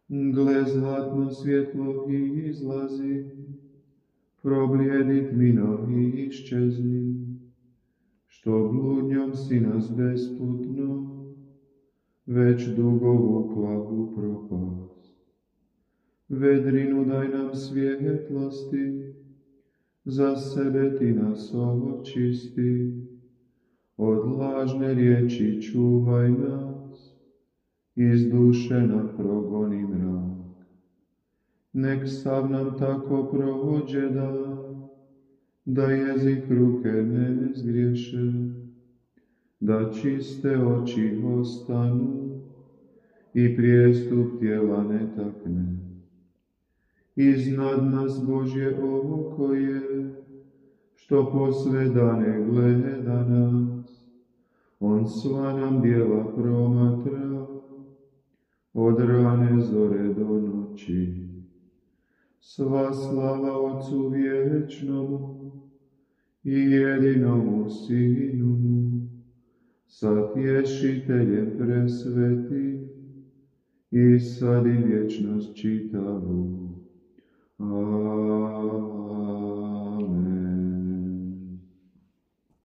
Gle, zlatno svjetlo izlazi, problijedi tmino i iščezni, što bludnjom si nas besputno, već dugo vukla u propast. Vedrinu daj nam svjetlosti, za sebe ti nas očisti, od lažne riječi čuvaj nas, iz duše nam progoni mrak. Nek sav nam tako prođe dan, da jezik ruke ne zgriješe, da čiste oči ostanu i prijestup tijela ne takne. Iznad nas Božje oko je, što posve dane gleda nas, on sva nam djela promatra, od rane zore do noći. Sva slava Otcu vječnomu i jedinomu Sinu, sa Tješiteljem presveti i sad i vječnost čitavu. Amen.